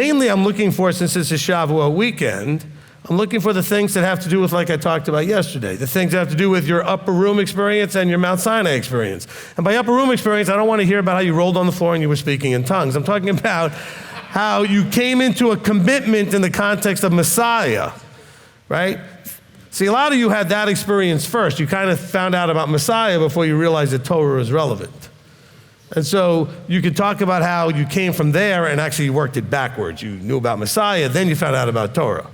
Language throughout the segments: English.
mainly I'm looking for, since it's a Shavuot weekend, I'm looking for the things that have to do with, like I talked about yesterday, the things that have to do with your upper room experience and your Mount Sinai experience. And by upper room experience, I don't want to hear about how you rolled on the floor and you were speaking in tongues. I'm talking about how you came into a commitment in the context of Messiah, right? See, a lot of you had that experience first. You kind of found out about Messiah before you realized that Torah was relevant. And so you could talk about how you came from there and actually worked it backwards. You knew about Messiah, then you found out about Torah.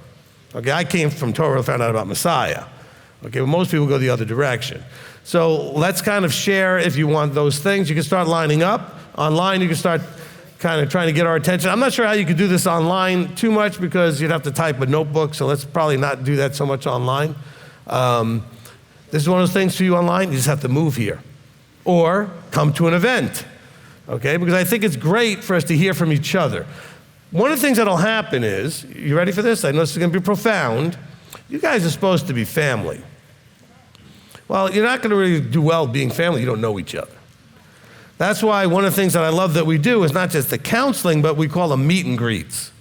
Okay, I came from Torah and found out about Messiah. Okay, well, most people go the other direction. So let's kind of share, if you want those things. You can start lining up. Online, you can start kind of trying to get our attention. I'm not sure how you could do this online too much because you'd have to type a notebook, so let's probably not do that so much online. This is one of those things for you online, you just have to move here. Or come to an event, okay? Because I think it's great for us to hear from each other. One of the things that'll happen is, you ready for this? I know this is gonna be profound. You guys are supposed to be family. Well, you're not gonna really do well being family, you don't know each other. That's why one of the things that I love that we do is not just the counseling, but we call them meet and greets.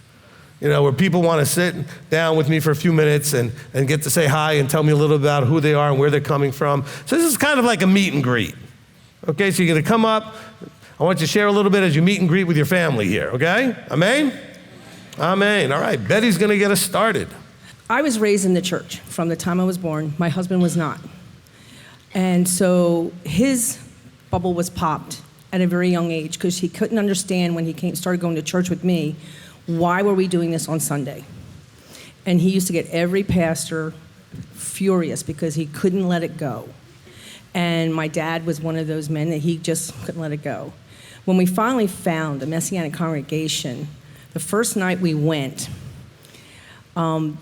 You know, where people want to sit down with me for a few minutes and get to say hi and tell me a little about who they are and where they're coming from. So this is kind of like a meet and greet. Okay, so you're gonna come up. I want you to share a little bit as you meet and greet with your family here, okay? Amen? Amen. All right, Betty's gonna get us started. I was raised in the church from the time I was born. My husband was not. And so his bubble was popped at a very young age because he couldn't understand when he started going to church with me, why were we doing this on Sunday? And he used to get every pastor furious because he couldn't let it go. And my dad was one of those men that he just couldn't let it go. When we finally found a Messianic congregation, the first night we went,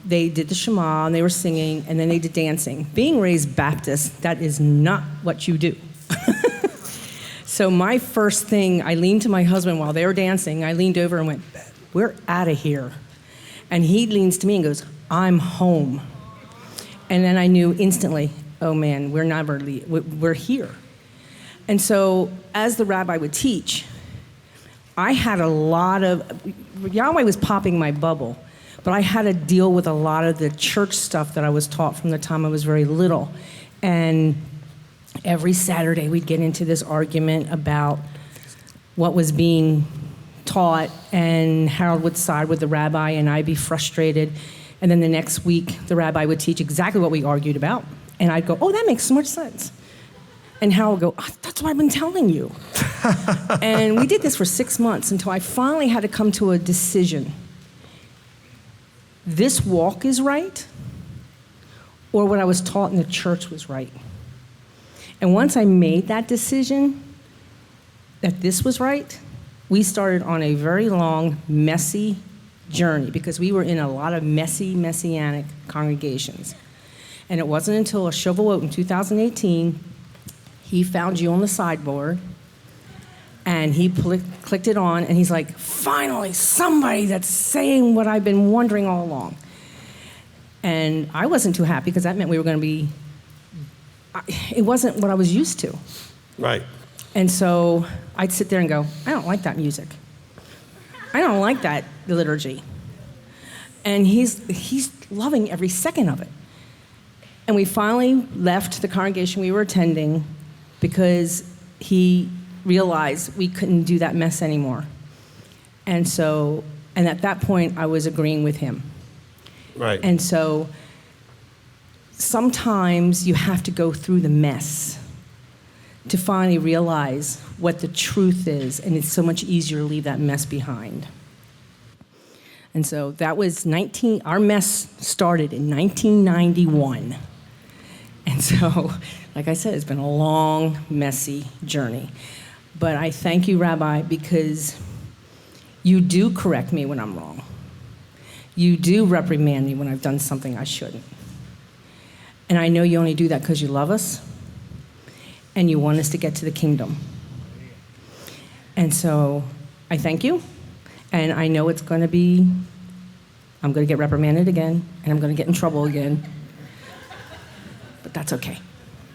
they did the Shema and they were singing and then they did dancing. Being raised Baptist, that is not what you do. So my first thing, I leaned to my husband while they were dancing. I leaned over and went, we're out of here. And he leans to me and goes, I'm home. And then I knew instantly, oh man, we're here. And so as the rabbi would teach, I had a lot of, Yahweh was popping my bubble, but I had to deal with a lot of the church stuff that I was taught from the time I was very little. And every Saturday we'd get into this argument about what was being taught, and Harold would side with the rabbi and I'd be frustrated. And then the next week the rabbi would teach exactly what we argued about. And I'd go, oh, that makes so much sense. And Harold would go, oh, that's what I've been telling you. And we did this for 6 months until I finally had to come to a decision. This walk is right, or what I was taught in the church was right. And once I made that decision that this was right, we started on a very long, messy journey because we were in a lot of messy, Messianic congregations. And it wasn't until a Shavuot in 2018, he found you on the sideboard and he clicked it on and he's like, finally, somebody that's saying what I've been wondering all along. And I wasn't too happy because that meant we were going to be, it wasn't what I was used to. Right. And so I'd sit there and go, I don't like that music. I don't like that liturgy. And he's loving every second of it. And we finally left the congregation we were attending because he realized we couldn't do that mess anymore. And at that point, I was agreeing with him. Right. And so sometimes you have to go through the mess to finally realize what the truth is, and it's so much easier to leave that mess behind. And so that was our mess started in 1991. And so, like I said, it's been a long, messy journey. But I thank you, Rabbi, because you do correct me when I'm wrong. You do reprimand me when I've done something I shouldn't. And I know you only do that because you love us and you want us to get to the kingdom. And so I thank you. And I know I'm going to get reprimanded again, and I'm going to get in trouble again. But that's okay.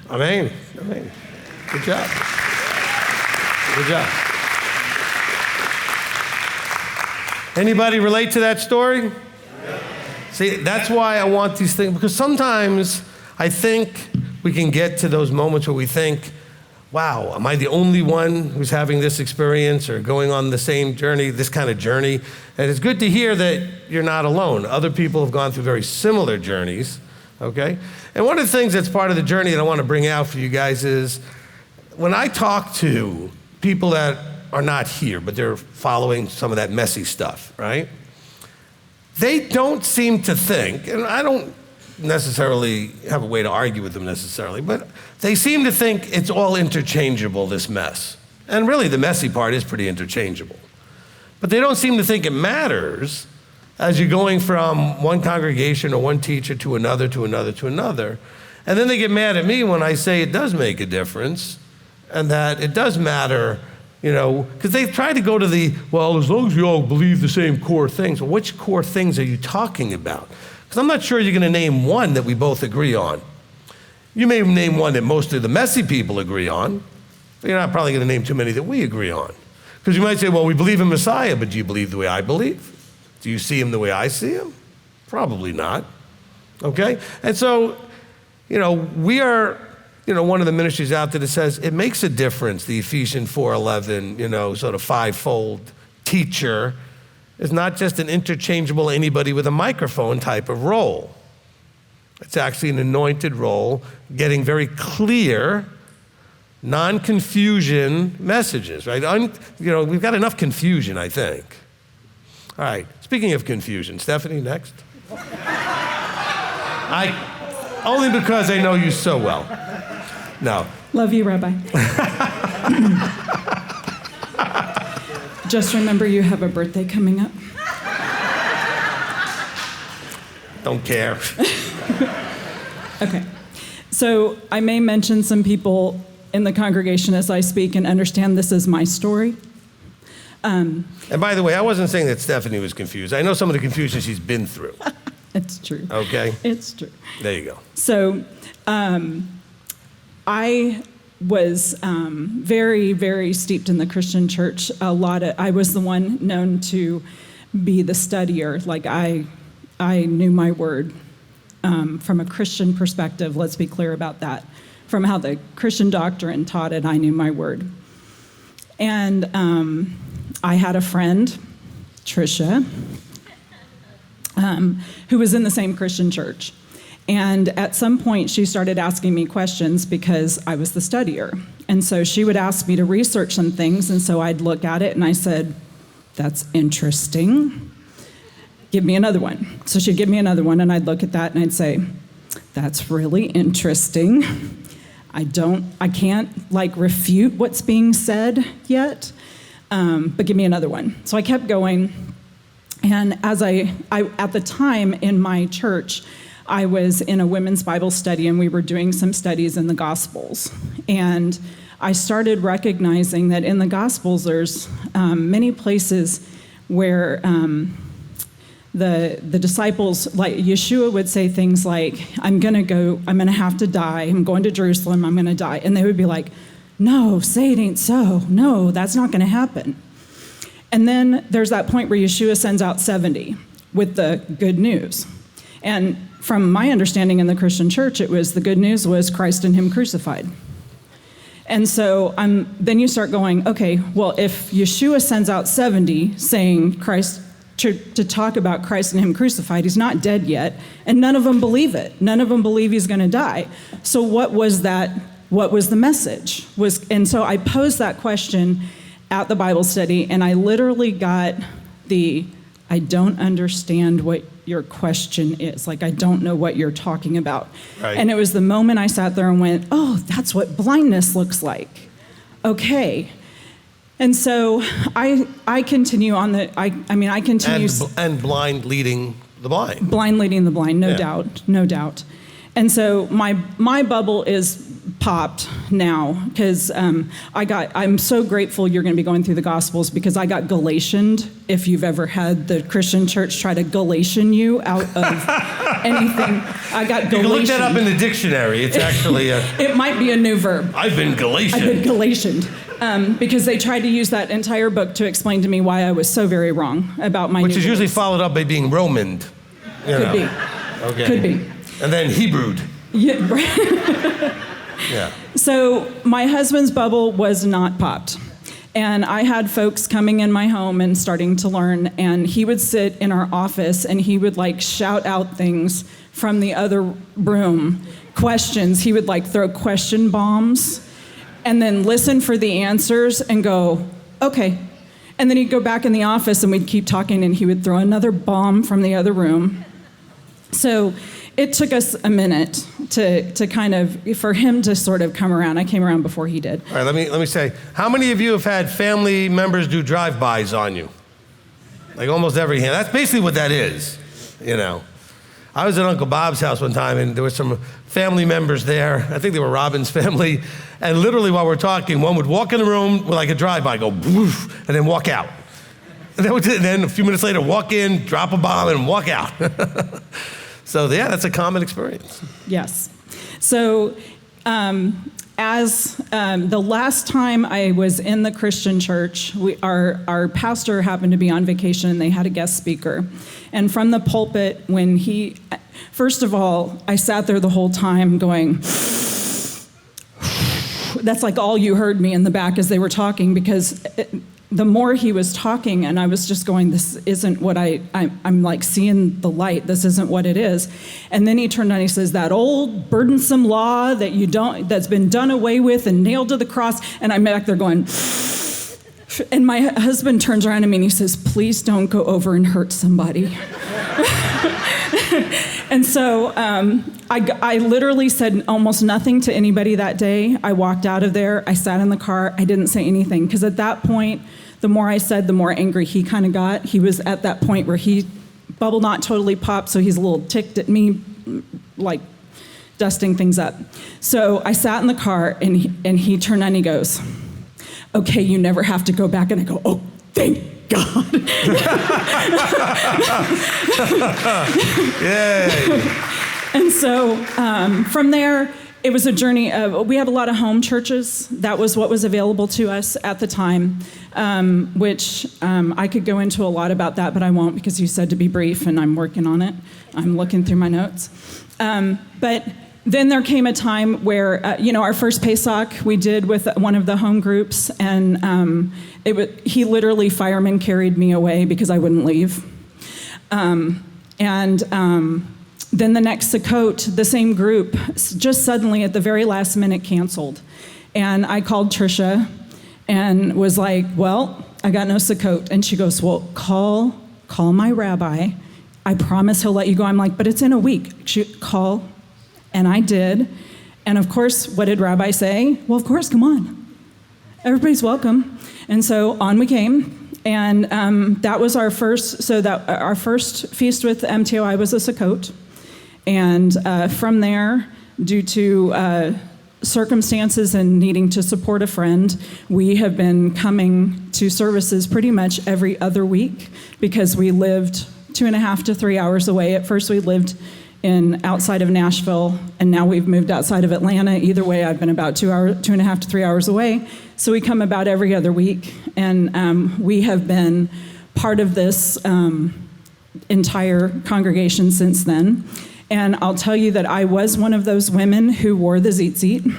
Amen. Amen. Good job. Good job. Anybody relate to that story? See, that's why I want these things, because sometimes I think we can get to those moments where we think, wow, am I the only one who's having this experience or going on the same journey, this kind of journey? And it's good to hear that you're not alone. Other people have gone through very similar journeys, okay? And one of the things that's part of the journey that I want to bring out for you guys is when I talk to people that are not here, but they're following some of that messy stuff, right? They don't seem to think, and I don't necessarily have a way to argue with them necessarily, but they seem to think it's all interchangeable, this mess. And really the messy part is pretty interchangeable. But they don't seem to think it matters as you're going from one congregation or one teacher to another, to another, to another. And then they get mad at me when I say it does make a difference and that it does matter, you know, because they try to go to the, well, as long as you all believe the same core things. Well, which core things are you talking about? Because I'm not sure you're going to name one that we both agree on. You may name one that most of the messy people agree on, but you're not probably going to name too many that we agree on. Because you might say, well, we believe in Messiah, but do you believe the way I believe? Do you see him the way I see him? Probably not. Okay? And so, you know, we are, you know, one of the ministries out there that says it makes a difference, the Ephesians 4:11, you know, sort of fivefold teacher is not just an interchangeable anybody with a microphone type of role. It's actually an anointed role, getting very clear, non-confusion messages, right? You know, we've got enough confusion, I think. All right, speaking of confusion, Stephanie, next. Only because I know you so well. No. Love you, Rabbi. Just remember you have a birthday coming up. Don't care. Okay. So I may mention some people in the congregation as I speak and understand this is my story. And by the way, I wasn't saying that Stephanie was confused. I know some of the confusion she's been through. It's true. Okay? It's true. There you go. So I was very, very steeped in the Christian church. I was the one known to be the studier. Like I knew my word from a Christian perspective. Let's be clear about that. From how the Christian doctrine taught it, I knew my word. And I had a friend, Trisha, who was in the same Christian church. And at some point, she started asking me questions because I was the studier. And so she would ask me to research some things, and so I'd look at it, and I said, that's interesting. Give me another one. So she'd give me another one, and I'd look at that, and I'd say, that's really interesting. I can't, refute what's being said yet, but give me another one. So I kept going, and as I at the time in my church, I was in a women's Bible study, and we were doing some studies in the Gospels. And I started recognizing that in the Gospels, there's many places where the disciples, like Yeshua would say things like, I'm going to have to die. I'm going to Jerusalem. I'm going to die. And they would be like, no, say it ain't so. No, that's not going to happen. And then there's that point where Yeshua sends out 70 with the good news. And from my understanding in the Christian church, it was the good news was Christ and him crucified. And so then you start going, okay, well, if Yeshua sends out 70 saying Christ, to talk about Christ and him crucified, he's not dead yet, and none of them believe it. None of them believe he's going to die. So what was that? What was the message? And so I posed that question at the Bible study, and I literally got I don't understand what your question is. Like, I don't know what you're talking about. Right. And it was the moment I sat there and went, oh, that's what blindness looks like. Okay. And so I continue on I continue. And blind leading the blind. Blind leading the blind, no doubt. And so my bubble is popped now because I'm so grateful you're going to be going through the Gospels because I got Galatianed. If you've ever had the Christian church try to Galatian you out of anything, I got Galatianed. You can look that up in the dictionary. It's actually it might be a new verb. I've been Galatianed. I've been Galatianed. because they tried to use that entire book to explain to me why I was so very wrong about my Which new is usually beliefs. followed up by being Romaned. Could be. Okay. Could be. And then Hebrewed. Yeah, right. Yeah. So my husband's bubble was not popped. And I had folks coming in my home and starting to learn, and he would sit in our office and he would like shout out things from the other room, questions. He would like throw question bombs and then listen for the answers and go, okay. And then he'd go back in the office and we'd keep talking and he would throw another bomb from the other room. So it took us a minute to kind of, for him to sort of come around. I came around before he did. All right, let me say, how many of you have had family members do drive-bys on you? Like almost every hand. That's basically what that is, you know. I was at Uncle Bob's house one time, and there were some family members there. I think they were Robin's family. And literally while we're talking, one would walk in the room with like a drive-by, go woof, and then walk out. And that was it. And then a few minutes later, walk in, drop a bomb, and walk out. So yeah, that's a common experience. Yes. So as the last time I was in the Christian church, our pastor happened to be on vacation and they had a guest speaker. And from the pulpit, when first of all, I sat there the whole time going, that's like all you heard me in the back as they were talking, because the more he was talking, and I was just going, this isn't what I'm like seeing the light. This isn't what it is. And then he turned on, he says, that old burdensome law that's been done away with and nailed to the cross. And I'm back there going, and my husband turns around to me and he says, please don't go over and hurt somebody. And so I literally said almost nothing to anybody that day. I walked out of there. I sat in the car. I didn't say anything, because at that point, the more I said, the more angry he kind of got. He was at that point where bubble not totally popped, so he's a little ticked at me, like dusting things up. So I sat in the car, and he turned on and he goes, okay, you never have to go back. And I go, oh, thank God. Yay. And so from there, it was a journey of, we had a lot of home churches. That was what was available to us at the time, which I could go into a lot about that, but I won't, because you said to be brief, and I'm working on it. I'm looking through my notes. But then there came a time where, our first Pesach we did with one of the home groups, and he literally fireman carried me away because I wouldn't leave. Then the next Sukkot, the same group, just suddenly at the very last minute canceled. And I called Trisha and was like, well, I got no Sukkot. And she goes, well, call my rabbi. I promise he'll let you go. I'm like, but it's in a week. Call. And I did. And of course, what did Rabbi say? Well, of course, come on. Everybody's welcome. And so on we came. And that was our first, our first feast with M.t.o.i was a Sukkot. And from there, due to circumstances and needing to support a friend, we have been coming to services pretty much every other week, because we lived 2.5 to 3 hours away. At first we lived outside of Nashville, and now we've moved outside of Atlanta. Either way, I've been about 2.5 to 3 hours away. So we come about every other week, and we have been part of this entire congregation since then. And I'll tell you that I was one of those women who wore the tzitzit,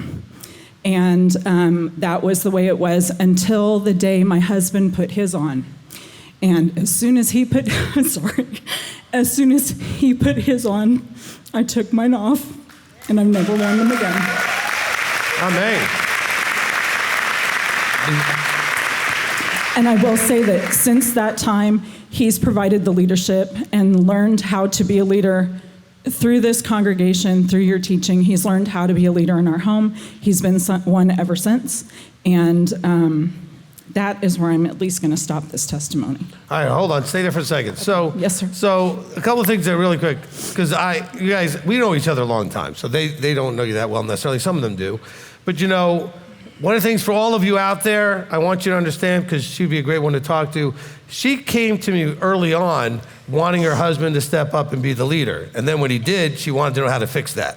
and that was the way it was until the day my husband put his on. And as soon as he put his on, I took mine off, and I've never worn them again. Amen. And I will say that since that time, he's provided the leadership and learned how to be a leader through this congregation, through your teaching. He's learned how to be a leader in our home. He's been one ever since. And that is where I'm at least going to stop this testimony. All right, hold on. Stay there for a second. So, yes, sir. So a couple of things there really quick, because you guys, we know each other a long time, so they don't know you that well necessarily. Some of them do. But one of the things for all of you out there, I want you to understand, because she'd be a great one to talk to. She came to me early on wanting her husband to step up and be the leader. And then when he did, she wanted to know how to fix that.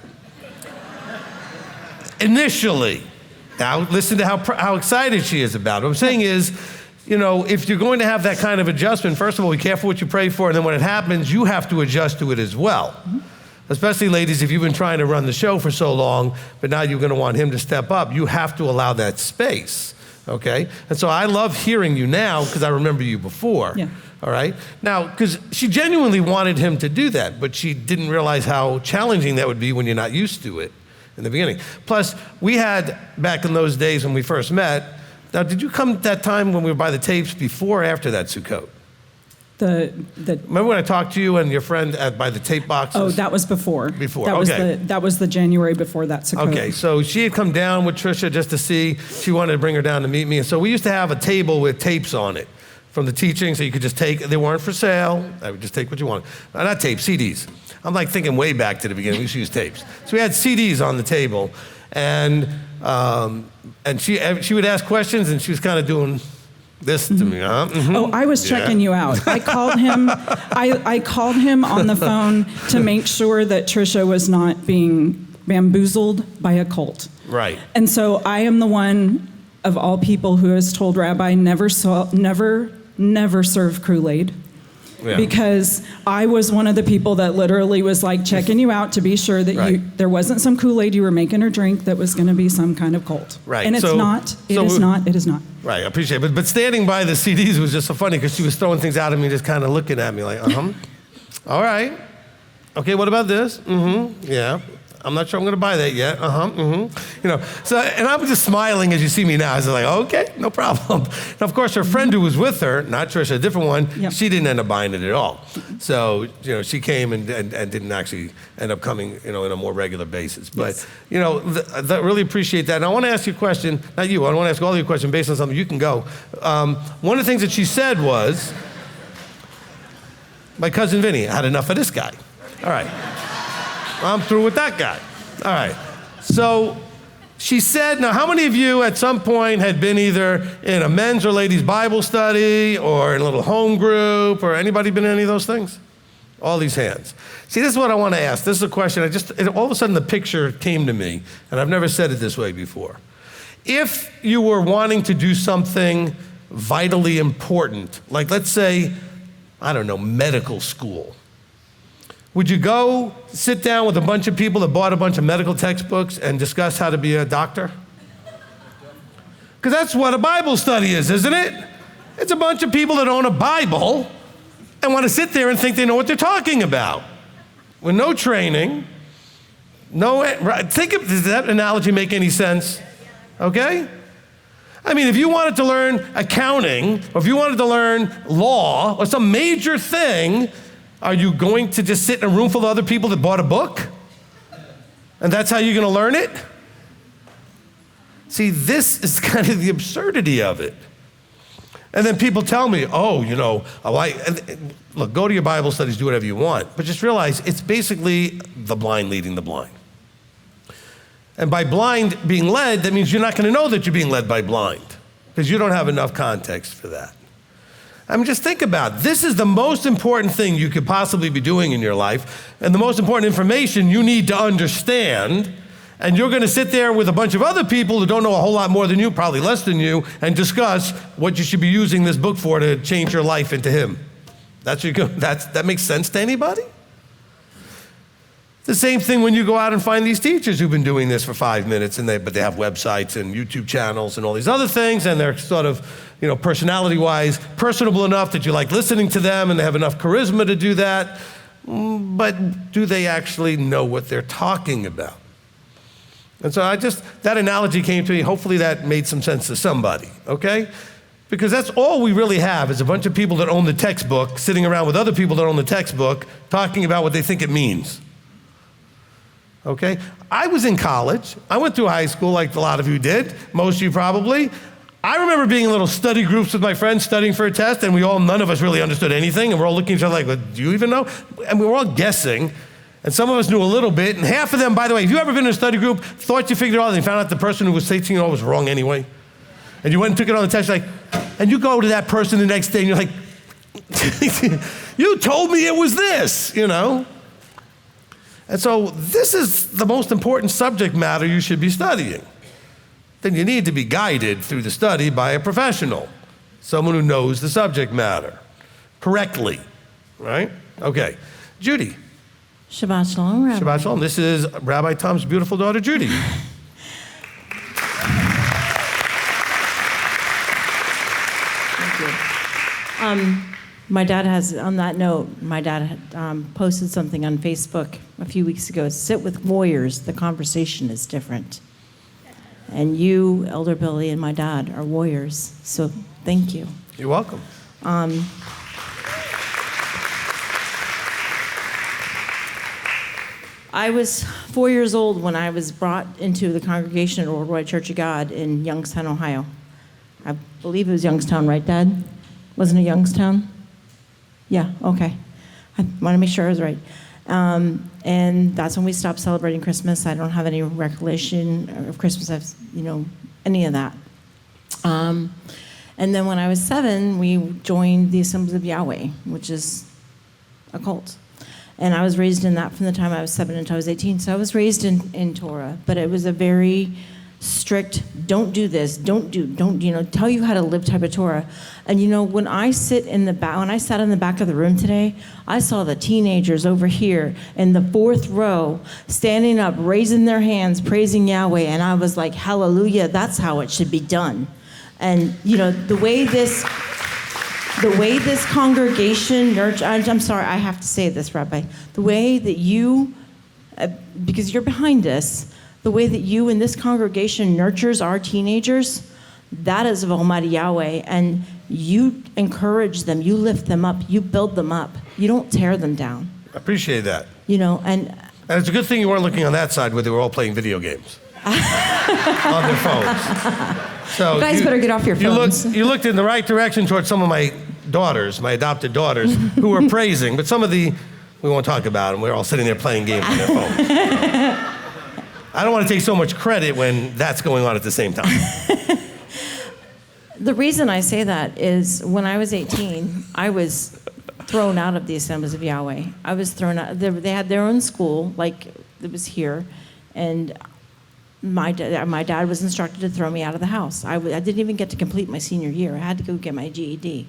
Initially. Now, listen to how excited she is about it. What I'm saying is, if you're going to have that kind of adjustment, first of all, be careful what you pray for, and then when it happens, you have to adjust to it as well. Mm-hmm. Especially, ladies, if you've been trying to run the show for so long, but now you're going to want him to step up, you have to allow that space, okay? And so I love hearing you now because I remember you before, all right? Now, because she genuinely wanted him to do that, but she didn't realize how challenging that would be when you're not used to it in the beginning. Plus, we had, back in those days when we first met, now, did you come that time when we were by the tapes before or after that Sukkot? Remember when I talked to you and your friend by the tape boxes? Oh, that was before. Before, that was the January before that Sukkot. Okay, so she had come down with Trisha just to see. She wanted to bring her down to meet me. And so we used to have a table with tapes on it from the teaching, so you could just take, they weren't for sale. I would just take what you wanted. Not tapes, CDs. I'm like thinking way back to the beginning. We used to use tapes. So we had CDs on the table, and she would ask questions, and she was kind of doing this to me, huh? Mm-hmm. Oh, I was checking you out. I called him. I called him on the phone to make sure that Trisha was not being bamboozled by a cult. Right. And so I am the one of all people who has told Rabbi never serve Kool-Aid. Yeah. Because I was one of the people that literally was like checking you out to be sure that there wasn't some Kool-Aid you were making her drink that was going to be some kind of cult. Right. And it's not. It is not. Right, I appreciate it. But standing by the CDs was just so funny because she was throwing things out at me, just kind of looking at me like, all right. Okay, what about this? Yeah. I'm not sure I'm going to buy that yet. So, and I was just smiling as you see me now. I was like, okay, no problem. And of course, her friend who was with her, not Trisha, a different one, she didn't end up buying it at all. So, she came and didn't actually end up coming, in a more regular basis. But, I really appreciate that. And I want to ask you a question, not you, I want to ask all of you a question based on something. You can go. One of the things that she said was, my cousin Vinny, I had enough of this guy. All right. I'm through with that guy. All right. So she said, now how many of you at some point had been either in a men's or ladies' Bible study or in a little home group or anybody been in any of those things? All these hands. See, this is what I want to ask. This is a question. All of a sudden the picture came to me, and I've never said it this way before. If you were wanting to do something vitally important, like let's say, I don't know, medical school, would you go sit down with a bunch of people that bought a bunch of medical textbooks and discuss how to be a doctor? Because that's what a Bible study is, isn't it? It's a bunch of people that own a Bible and want to sit there and think they know what they're talking about. With no training, does that analogy make any sense? Okay? I mean, if you wanted to learn accounting, or if you wanted to learn law, or some major thing, are you going to just sit in a room full of other people that bought a book? And that's how you're going to learn it? See, this is kind of the absurdity of it. And then people tell me, look, go to your Bible studies, do whatever you want. But just realize it's basically the blind leading the blind. And by blind being led, that means you're not going to know that you're being led by blind because you don't have enough context for that. I mean, just think about it. This is the most important thing you could possibly be doing in your life and the most important information you need to understand. And you're going to sit there with a bunch of other people who don't know a whole lot more than you, probably less than you, and discuss what you should be using this book for to change your life into him. That makes sense to anybody? The same thing when you go out and find these teachers who've been doing this for 5 minutes, but they have websites and YouTube channels and all these other things, and they're sort of, personality-wise, personable enough that you like listening to them, and they have enough charisma to do that. But do they actually know what they're talking about? And so that analogy came to me. Hopefully that made some sense to somebody, okay? Because that's all we really have is a bunch of people that own the textbook sitting around with other people that own the textbook talking about what they think it means. Okay? I was in college. I went through high school like a lot of you did, most of you probably. I remember being in little study groups with my friends studying for a test, and none of us really understood anything, and we're all looking at each other like, well, do you even know? And we were all guessing, and some of us knew a little bit, and half of them, by the way, have you ever been in a study group, thought you figured it out, and you found out the person who was teaching you was wrong anyway? And you went and took it on the test, and you go to that person the next day, and you're like, you told me it was this, And so this is the most important subject matter you should be studying. then you need to be guided through the study by a professional, someone who knows the subject matter correctly, right? Okay. Judy. Shabbat Shalom, Rabbi. Shabbat Shalom. This is Rabbi Tom's beautiful daughter, Judy. Thank you. My dad has, on that note, my dad had posted something on Facebook a few weeks ago. Sit with warriors, the conversation is different. And you, Elder Billy, and my dad are warriors, so thank you. You're welcome. I was 4 years old when I was brought into the congregation at Worldwide Church of God in Youngstown, Ohio. I believe it was Youngstown, right, Dad? Wasn't it Youngstown? Yeah, okay. I want to make sure I was right. And that's when we stopped celebrating Christmas. I don't have any recollection of Christmas, any of that. And then when I was 7, we joined the Assemblies of Yahweh, which is a cult. And I was raised in that from the time I was 7 until I was 18. So I was raised in Torah, but it was a very strict, don't do this, don't tell you how to live type of Torah. And when I sat in the back of the room today, I saw the teenagers over here in the 4th row standing up, raising their hands, praising Yahweh. And I was like, hallelujah, that's how it should be done. And the way this congregation I'm sorry, I have to say this, Rabbi. The way that you, because you're behind us, the way that you in this congregation nurtures our teenagers, that is of Almighty Yahweh. And you encourage them, you lift them up, you build them up. You don't tear them down. I appreciate that. And it's a good thing you weren't looking on that side where they were all playing video games on their phones. So You guys better get off your phones. You looked in the right direction towards some of my daughters, my adopted daughters, who were praising, but some of we won't talk about them. We're all sitting there playing games on their phones. I don't want to take so much credit when that's going on at the same time. the reason I say that is when I was 18, I was thrown out of the Assemblies of Yahweh. I was thrown out. They had their own school, like it was here, and my dad was instructed to throw me out of the house. I didn't even get to complete my senior year. I had to go get my GED.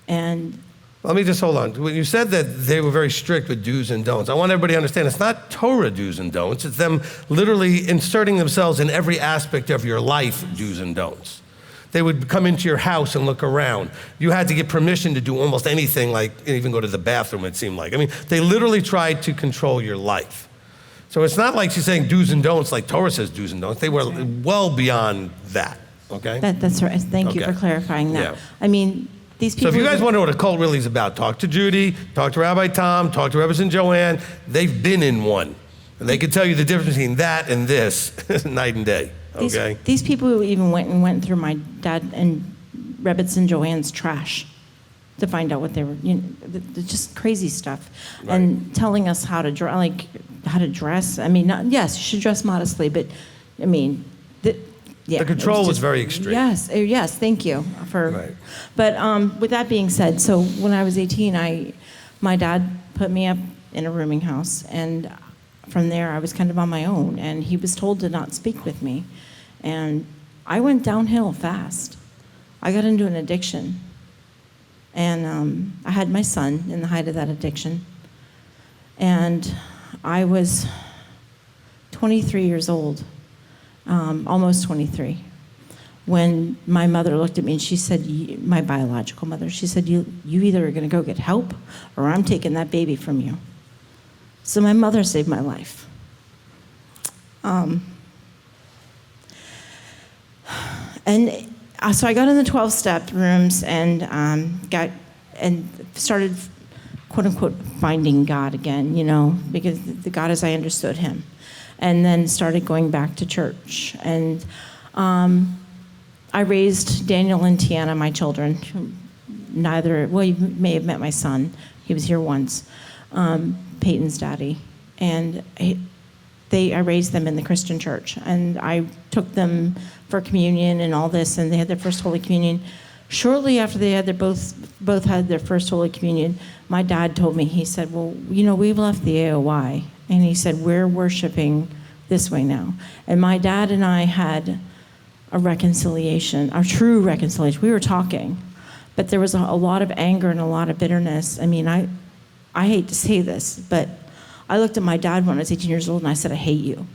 And let me just hold on. When you said that they were very strict with do's and don'ts, I want everybody to understand it's not Torah do's and don'ts. It's them literally inserting themselves in every aspect of your life, do's and don'ts. They would come into your house and look around. You had to get permission to do almost anything, like even go to the bathroom, it seemed like. I mean, they literally tried to control your life. So it's not like she's saying do's and don'ts like Torah says do's and don'ts. They were well beyond that, okay? That's right. Thank you for clarifying that. Yeah. I mean, these people... So if you guys want to know what a cult really is about, talk to Judy, talk to Rabbi Tom, talk to Reverend Joanne. They've been in one. And they can tell you the difference between that and this night and day, okay? These people who even went through my dad and Rebbitzin Joanne's trash to find out what they were, just crazy stuff. Right. And telling us how to dress. I mean, yes, you should dress modestly, but I mean, the control was very extreme. Yes, thank you for. Right. But with that being said, so when I was 18, my dad put me up in a rooming house, and from there I was kind of on my own, and he was told to not speak with me, and I went downhill fast. I got into an addiction, and I had my son in the height of that addiction, and I was 23 years old, almost 23, when my mother looked at me and she said, my biological mother, she said, you either are going to go get help or I'm taking that baby from you. So my mother saved my life. And so I got in the 12-step rooms and started, quote unquote, finding God again, because the God as I understood him. And then started going back to church. And I raised Daniel and Tiana, my children. You may have met my son. He was here once, Peyton's daddy. And I raised them in the Christian church. And I took them for communion and all this, and they had their first Holy Communion. Shortly after they had both had their first Holy Communion, my dad told me, he said, well, we've left the AOI. And he said, we're worshiping this way now. And my dad and I had a reconciliation, a true reconciliation. We were talking, but there was a lot of anger and a lot of bitterness. I mean, I hate to say this, but I looked at my dad when I was 18 years old and I said, I hate you.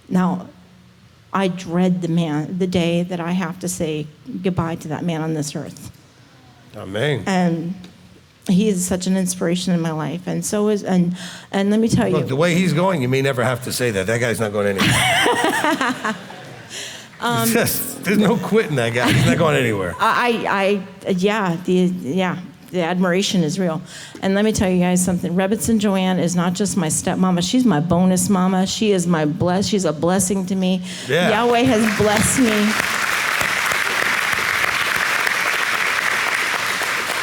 Now, I dread the day that I have to say goodbye to that man on this earth. Amen. And he is such an inspiration in my life, and so is, and let me tell you. Look, the way he's going, you may never have to say that. That guy's not going anywhere. There's no quitting that guy. He's not going anywhere. The admiration is real. And let me tell you guys something. Rebbitzin Joanne is not just my stepmama. She's my bonus mama. She is she's a blessing to me. Yeah. Yahweh has blessed me.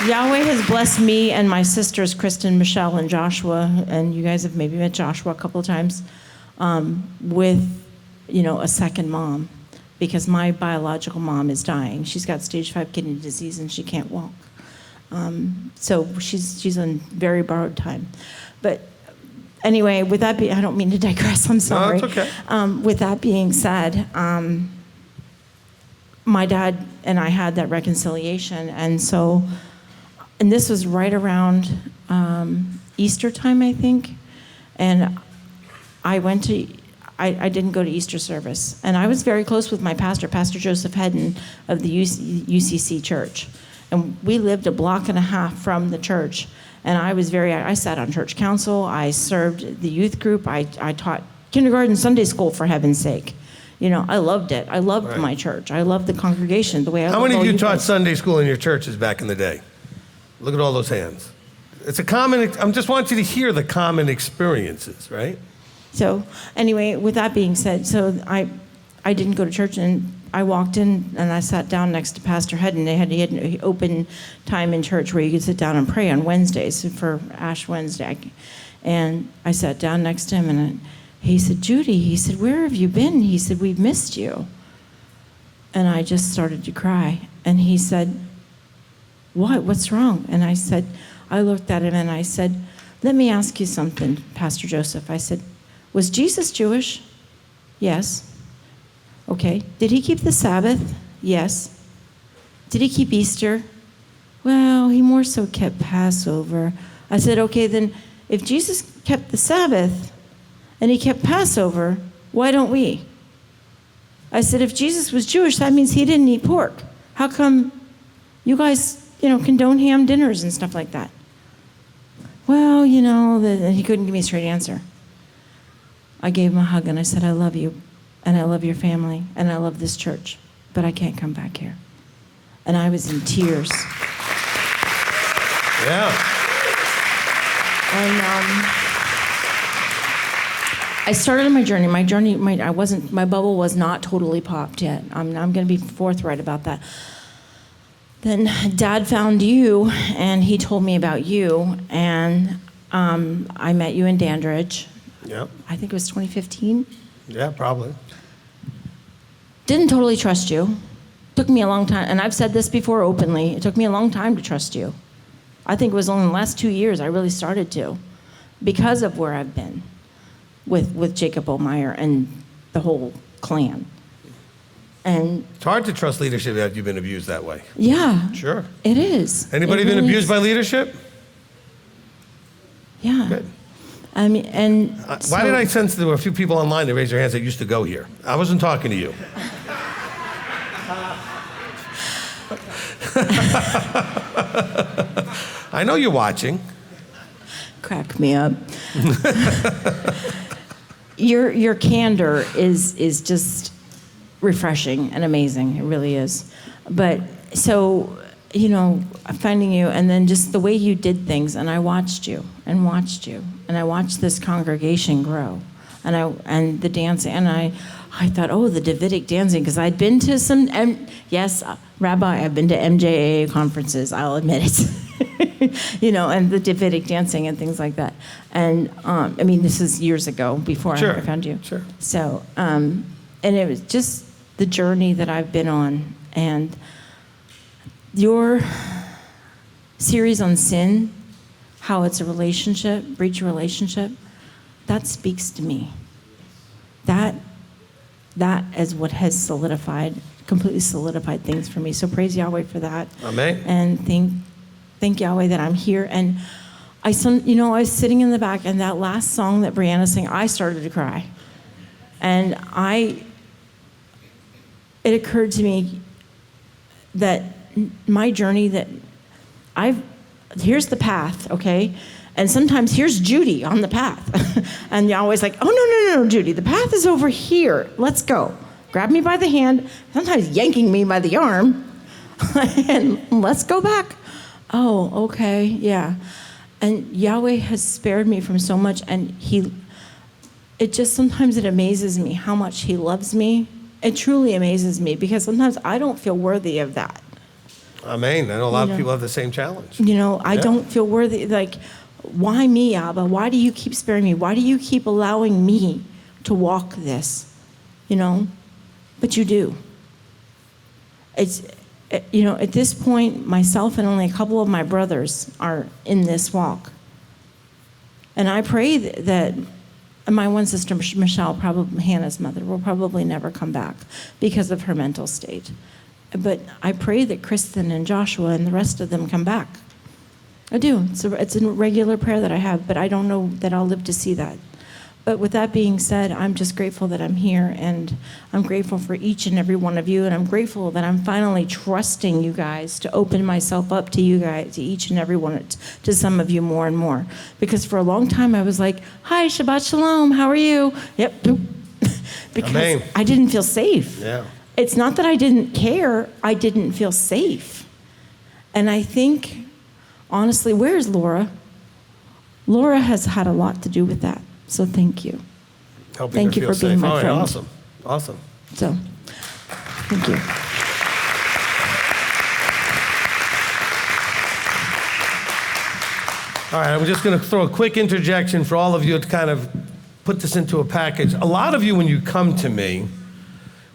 Yahweh has blessed me and my sisters, Kristen, Michelle, and Joshua, and you guys have maybe met Joshua a couple of times, with, a second mom, because my biological mom is dying. She's got stage 5 kidney disease and she can't walk. So she's on very borrowed time. But anyway, with that I don't mean to digress, I'm sorry. No, it's okay. With that being said, my dad and I had that reconciliation, and this was right around Easter time, I think, and I didn't go to Easter service, and I was very close with my pastor, Pastor Joseph Hedden of the UCC church. And we lived a block and a half from the church. And I sat on church council. I served the youth group. I taught kindergarten, Sunday school, for heaven's sake. I loved it. I loved my church. I loved the congregation, the way I loved all you guys. How many of you taught Sunday school in your churches back in the day? Look at all those hands. It's a common, I just want you to hear the common experiences, right? So anyway, with that being said, so I didn't go to church, and I walked in and I sat down next to Pastor Hedden. He had an open time in church where you could sit down and pray on Wednesdays for Ash Wednesday. And I sat down next to him, and he said, Judy, he said, where have you been? He said, we've missed you. And I just started to cry. And he said, what? What's wrong? And I looked at him and I said, let me ask you something, Pastor Joseph. I said, was Jesus Jewish? Yes. Okay. Did he keep the Sabbath? Yes. Did he keep Easter? Well, he more so kept Passover. I said, okay, then if Jesus kept the Sabbath and he kept Passover, why don't we? I said, if Jesus was Jewish, that means he didn't eat pork. How come you guys, condone ham dinners and stuff like that? Well, he couldn't give me a straight answer. I gave him a hug and I said, I love you. And I love your family, and I love this church, but I can't come back here. And I was in tears. Yeah. And I started on my journey. My bubble was not totally popped yet. I'm going to be forthright about that. Then Dad found you, and he told me about you, and I met you in Dandridge. Yep. I think it was 2015. Yeah, probably. Didn't totally trust you. Took me a long time, and I've said this before openly, it took me a long time to trust you. I think it was only in the last 2 years I really started to, because of where I've been with Jacob Omeyer and the whole clan. And It's hard to trust leadership after you've been abused that way. yeah, Sure. it is. Anybody It been really abused is. by leadership? Yeah. Good. I mean, and Why did I sense there were a few people online that raised their hands that used to go here? I wasn't talking to you. I know you're watching. Crack me up. Your candor is just refreshing and amazing. It really is. But so, finding you, and then just the way you did things, and I watched you, and I watched this congregation grow, and the dancing, and I thought, oh, the Davidic dancing, because I'd been to some, yes, Rabbi, I've been to MJAA conferences, I'll admit it, and the Davidic dancing and things like that. And, this is years ago, before Sure. I found you. Sure. So, and it was just the journey that I've been on, and your series on sin, how it's a relationship, breach a relationship, that speaks to me. That that is what has completely solidified things for me. So praise Yahweh for that. Amen. And thank Yahweh that I'm here. And I was sitting in the back, and that last song that Brianna sang, I started to cry. And it occurred to me that my journey here's the path, okay? And sometimes here's Judy on the path. And Yahweh's like, oh, no, Judy, the path is over here. Let's go. Grab me by the hand, sometimes yanking me by the arm, and let's go back. Oh, okay, yeah. And Yahweh has spared me from so much, and sometimes it amazes me how much he loves me. It truly amazes me, because sometimes I don't feel worthy of that. Amen. I know a lot of people have the same challenge. I don't feel worthy. Like, why me, Abba? Why do you keep sparing me? Why do you keep allowing me to walk this? But you do. At this point, myself and only a couple of my brothers are in this walk. And I pray that my one sister, Michelle, probably Hannah's mother, will probably never come back because of her mental state. But I pray that Kristen and Joshua and the rest of them come back. I do. It's a regular prayer that I have, but I don't know that I'll live to see that. But with that being said, I'm just grateful that I'm here, and I'm grateful for each and every one of you, and I'm grateful that I'm finally trusting you guys to open myself up to you guys, to each and every one, to some of you more and more. Because for a long time I was like, hi, Shabbat Shalom, how are you? Yep. Because Amen. I didn't feel safe. Yeah. It's not that I didn't care, I didn't feel safe. And I think, honestly, where's Laura? Laura has had a lot to do with that. So thank you. Thank you for being my friend. Awesome. So, thank you. All right, I'm just going to throw a quick interjection for all of you to kind of put this into a package. A lot of you, when you come to me,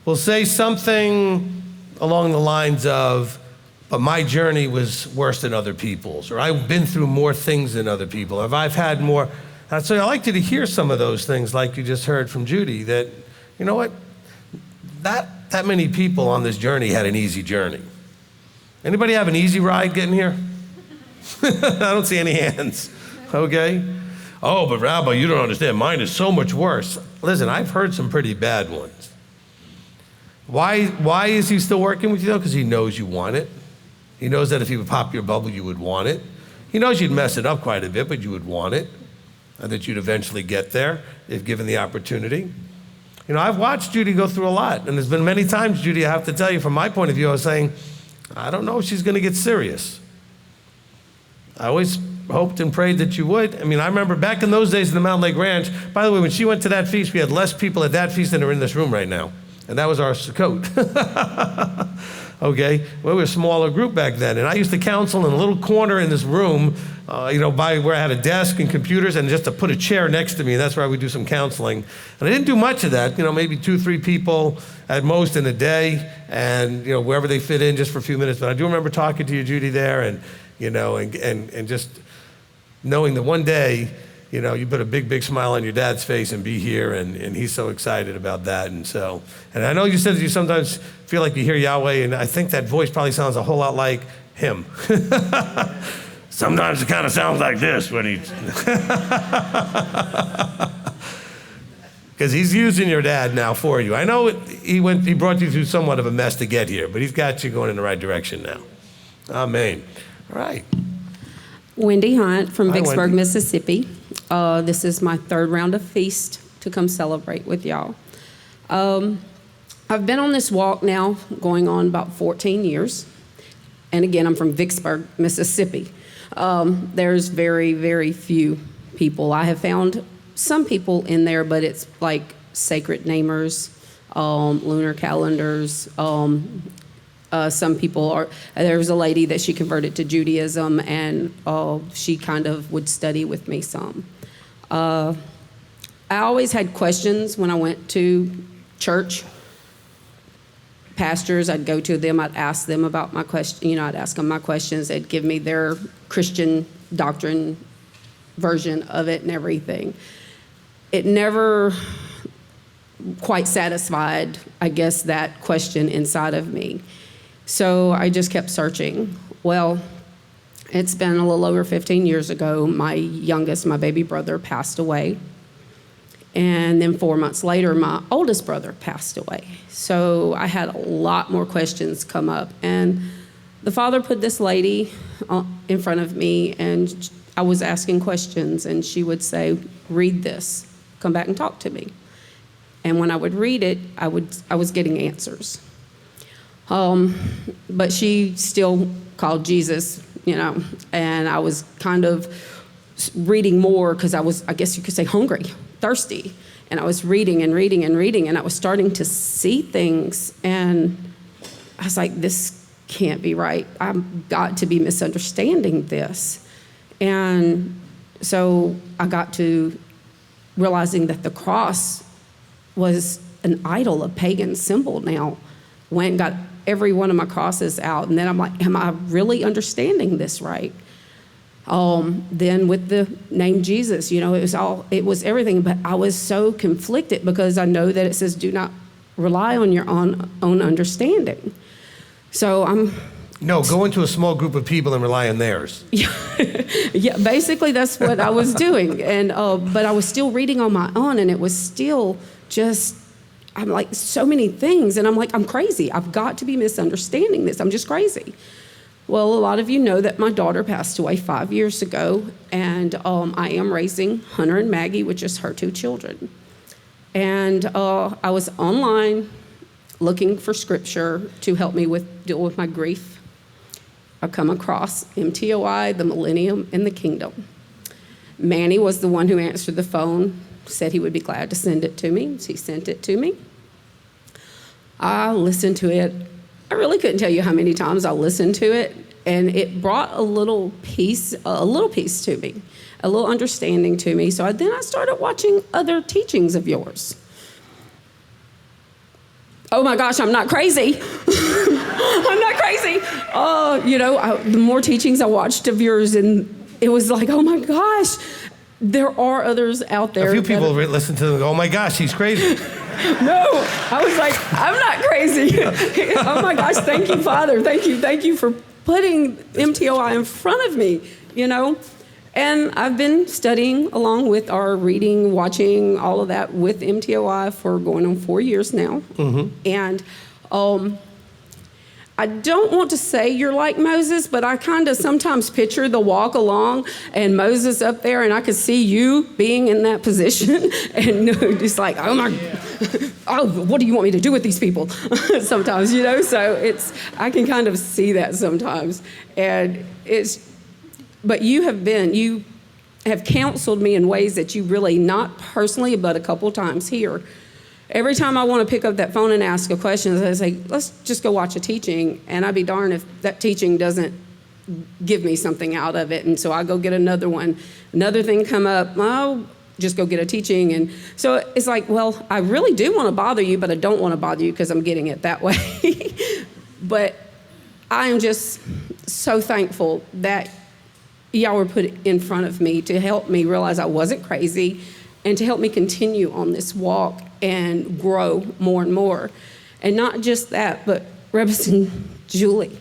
will say something along the lines of, but my journey was worse than other people's, or I've been through more things than other people, or I've had more. So I'd like you to hear some of those things like you just heard from Judy, that, you know what, that many people on this journey had an easy journey. Anybody have an easy ride getting here? I don't see any hands, okay? Oh, but Rabbi, you don't understand, mine is so much worse. Listen, I've heard some pretty bad ones. Why is he still working with you though? Because he knows you want it. He knows that if he would pop your bubble, you would want it. He knows you'd mess it up quite a bit, but you would want it. And that you'd eventually get there if given the opportunity. I've watched Judy go through a lot, and there's been many times, Judy, I have to tell you, from my point of view, I was saying, I don't know if she's going to get serious. I always hoped and prayed that you would. I remember back in those days in the Mountain Lake Ranch, by the way, when she went to that feast, we had less people at that feast than are in this room right now. And that was our Sukkot. Okay? Well, we were a smaller group back then. And I used to counsel in a little corner in this room, by where I had a desk and computers, and just to put a chair next to me. That's where I would do some counseling. And I didn't do much of that, maybe 2-3 people at most in a day, and, wherever they fit in just for a few minutes. But I do remember talking to you, Judy, there, and, and just knowing that one day, you put a big, big smile on your dad's face and be here, and he's so excited about that. And I know you said that you sometimes feel like you hear Yahweh, and I think that voice probably sounds a whole lot like him. Sometimes it kind of sounds like this when he's... Because he's using your dad now for you. I know he brought you through somewhat of a mess to get here, but he's got you going in the right direction now. Amen. All right. Wendy Hunt from Hi, Vicksburg, Wendy. Mississippi. This is my third round of feast to come celebrate with y'all. I've been on this walk now going on about 14 years. And again, I'm from Vicksburg, Mississippi. There's very, very few people. I have found some people in there, but it's like sacred namers, lunar calendars. Some people are, there was a lady that she converted to Judaism, and she kind of would study with me some. I always had questions when I went to church. Pastors, I'd go to them, I'd ask them about my question, I'd ask them my questions, they'd give me their Christian doctrine version of it and everything. It never quite satisfied, I guess, that question inside of me. So I just kept searching. Well, it's been a little over 15 years ago. My youngest, my baby brother, passed away. And then 4 months later, my oldest brother passed away. So I had a lot more questions come up. And the Father put this lady in front of me, and I was asking questions, and she would say, read this, come back and talk to me. And when I would read it, I was getting answers. But she still called Jesus, and I was kind of reading more because I guess you could say, hungry, thirsty. And I was reading and reading and reading, and I was starting to see things, and I was like, this can't be right. I've got to be misunderstanding this. And so I got to realizing that the cross was an idol, a pagan symbol now. Went and got every one of my crosses out, and then I'm like, am I really understanding this right? Then with the name Jesus, it was everything, but I was so conflicted because I know that it says do not rely on your own understanding. So go into a small group of people and rely on theirs. Yeah, basically that's what I was doing. And but I was still reading on my own, and it was still just, I'm like, so many things. And I'm like, I'm crazy. I've got to be misunderstanding this. I'm just crazy. Well, a lot of you know that my daughter passed away 5 years ago, and I am raising Hunter and Maggie, which is her 2 children. And I was online looking for scripture to help me deal with my grief. I come across M.t.o.i, the millennium and the kingdom. Manny was the one who answered the phone, said he would be glad to send it to me. So he sent it to me. I listened to it. I really couldn't tell you how many times I listened to it, and it brought a little peace to me, a little understanding to me. So then I started watching other teachings of yours. Oh my gosh, I'm not crazy. I'm not crazy. The more teachings I watched of yours, and it was like, oh my gosh, there are others out there. A few people listen to them and go, oh my gosh, he's crazy. No, I was like, I'm not crazy. Oh my gosh, thank you, Father. Thank you for putting MTOI in front of me, And I've been studying along with our reading, watching, all of that with MTOI for going on 4 years now. Mm-hmm. And I don't want to say you're like Moses, but I kind of sometimes picture the walk along and Moses up there, and I could see you being in that position and just like, what do you want me to do with these people? Sometimes, so I can kind of see that sometimes. And but you have counseled me in ways that you really, not personally, but a couple times here. Every time I want to pick up that phone and ask a question, I say, let's just go watch a teaching, and I'd be darned if that teaching doesn't give me something out of it. And so I go get another one. Another thing come up, I'll just go get a teaching. And so it's like, well, I really do want to bother you, but I don't want to bother you because I'm getting it that way. But I am just so thankful that y'all were put in front of me to help me realize I wasn't crazy and to help me continue on this walk and grow more and more. And not just that, but Rebbetzin, Julie,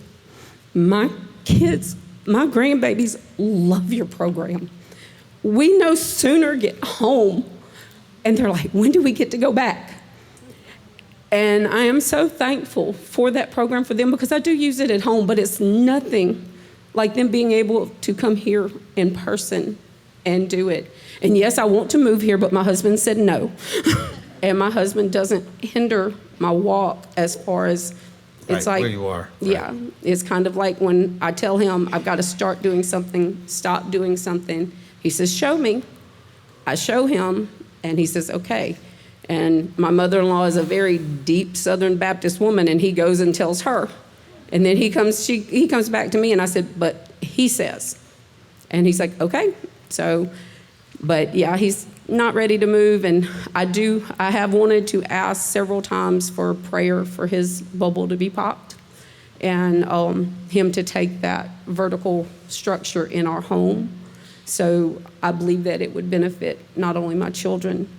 my kids, my grandbabies love your program. We no sooner get home and they're like, when do we get to go back? And I am so thankful for that program for them because I do use it at home, but it's nothing like them being able to come here in person and do it. And yes, I want to move here, but my husband said no. And my husband doesn't hinder my walk as far as it's like where you are. Right. Yeah, it's kind of like when I tell him I've got to start doing something, stop doing something. He says, show me. I show him, and he says, okay. And my mother-in-law is a very deep Southern Baptist woman, and he goes and tells her. And then he comes back to me, and I said, but he says. And he's like, okay. So, but yeah, he's not ready to move, and I have wanted to ask several times for prayer for his bubble to be popped and him to take that vertical structure in our home. So I believe that it would benefit not only my children,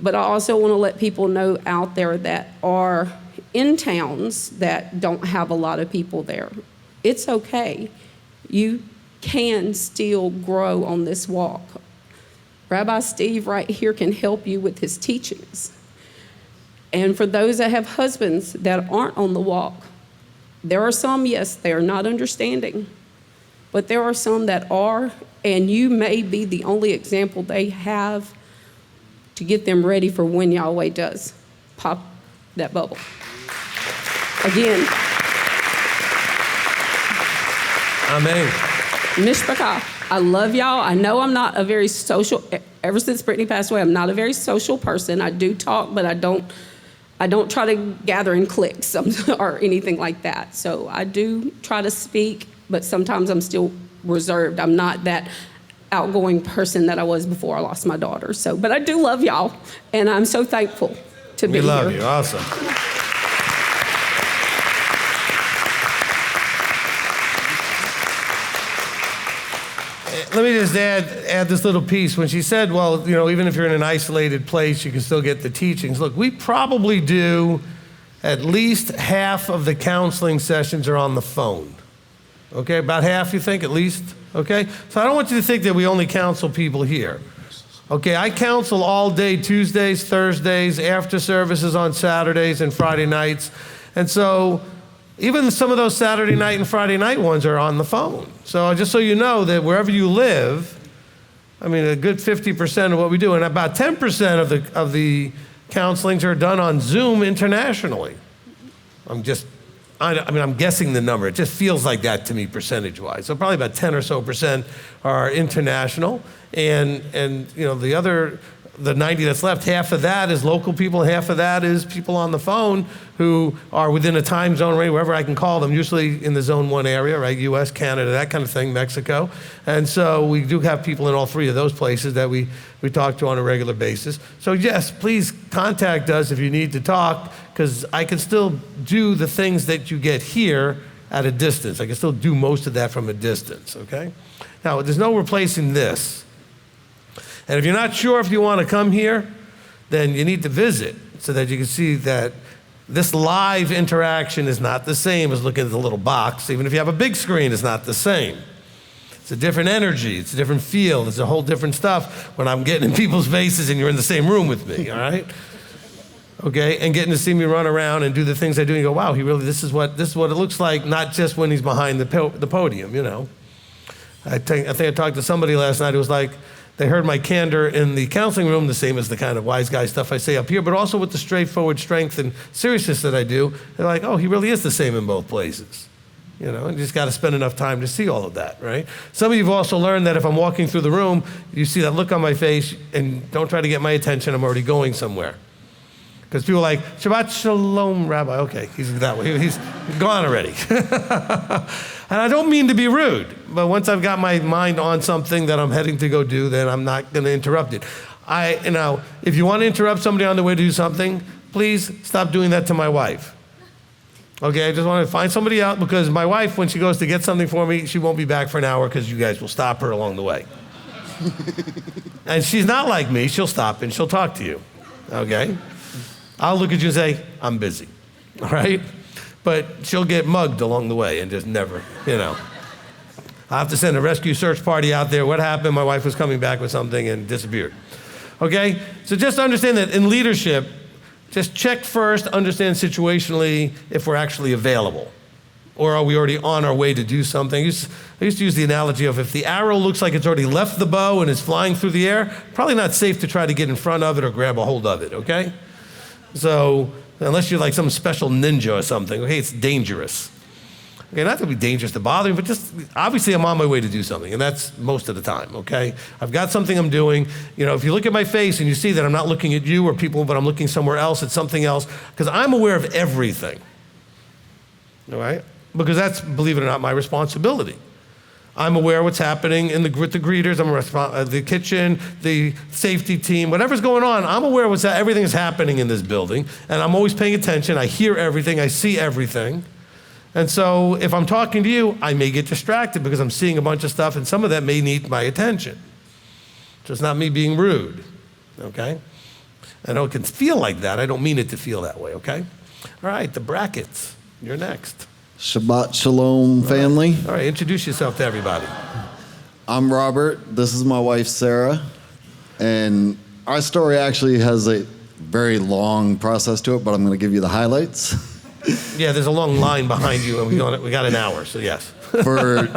But I also want to let people know out there that are in towns that don't have a lot of people there. It's okay. You can still grow on this walk. Rabbi Steve right here can help you with his teachings. And for those that have husbands that aren't on the walk, there are some, yes, they are not understanding, but there are some that are, and you may be the only example they have to get them ready for when Yahweh does pop that bubble. Again. Amen. Mishpachah, I love y'all. I know I'm not a very social, ever since Brittany passed away, I'm not a very social person. I do talk, but I don't try to gather in cliques or anything like that. So I do try to speak, but sometimes I'm still reserved. I'm not that outgoing person that I was before I lost my daughter. So, but I do love y'all, and I'm so thankful to be here. We love you. Awesome. Let me just add this little piece. When she said, well, even if you're in an isolated place, you can still get the teachings. Look, we probably do at least half of the counseling sessions are on the phone. Okay, about half, you think, at least? Okay, so I don't want you to think that we only counsel people here. Okay, I counsel all day, Tuesdays, Thursdays, after services on Saturdays and Friday nights. And so even some of those Saturday night and Friday night ones are on the phone. So just so you know that wherever you live, a good 50% of what we do, and about 10% of the counselings are done on Zoom internationally. I'm guessing the number. It just feels like that to me percentage-wise. So probably about 10 or so percent are international, and the 90 that's left, half of that is local people, half of that is people on the phone who are within a time zone range, wherever I can call them, usually in the Zone 1 area, right? US, Canada, that kind of thing, Mexico. And so we do have people in all three of those places that we talk to on a regular basis. So yes, please contact us if you need to talk, because I can still do the things that you get here at a distance. I can still do most of that from a distance, okay? Now, there's no replacing this. And if you're not sure if you want to come here, then you need to visit so that you can see that this live interaction is not the same as looking at the little box. Even if you have a big screen, it's not the same. It's a different energy. It's a different feel. It's a whole different stuff when I'm getting in people's faces and you're in the same room with me, all right? Okay, and getting to see me run around and do the things I do, and you go, wow, this is what it looks like, not just when he's behind the podium, I think I talked to somebody last night who was like, they heard my candor in the counseling room, the same as the kind of wise guy stuff I say up here, but also with the straightforward strength and seriousness that I do. They're like, oh, he really is the same in both places. And you just got to spend enough time to see all of that, right? Some of you have also learned that if I'm walking through the room, you see that look on my face, and don't try to get my attention, I'm already going somewhere. Because people are like, Shabbat Shalom, Rabbi. Okay, he's that way. He's gone already. And I don't mean to be rude, but once I've got my mind on something that I'm heading to go do, then I'm not going to interrupt it. If you want to interrupt somebody on the way to do something, please stop doing that to my wife. Okay, I just want to find somebody out, because my wife, when she goes to get something for me, she won't be back for an hour because you guys will stop her along the way. And she's not like me. She'll stop and she'll talk to you. Okay? I'll look at you and say, I'm busy. All right? But she'll get mugged along the way and just never, I have to send a rescue search party out there. What happened? My wife was coming back with something and disappeared. Okay? So just understand that in leadership, just check first, understand situationally if we're actually available. Or are we already on our way to do something? I used to use the analogy of if the arrow looks like it's already left the bow and is flying through the air, probably not safe to try to get in front of it or grab a hold of it, okay? So unless you're like some special ninja or something, okay, it's dangerous. Okay, not to be dangerous to bother me, but just obviously I'm on my way to do something, and that's most of the time, okay? I've got something I'm doing. If you look at my face and you see that I'm not looking at you or people, but I'm looking somewhere else at something else, because I'm aware of everything, all right? Because that's, believe it or not, my responsibility. I'm aware of what's happening with the greeters, the kitchen, the safety team, whatever's going on, I'm aware of everything is happening in this building, and I'm always paying attention. I hear everything, I see everything. And so if I'm talking to you, I may get distracted because I'm seeing a bunch of stuff, and some of that may need my attention. So it's not me being rude, okay? I know it can feel like that. I don't mean it to feel that way, okay? All right, the brackets. You're next. Shabbat Shalom, family. All right, introduce yourself to everybody. I'm Robert. This is my wife, Sarah. And our story actually has a very long process to it, but I'm going to give you the highlights. Yeah, there's a long line behind you, and we got an hour, so yes. For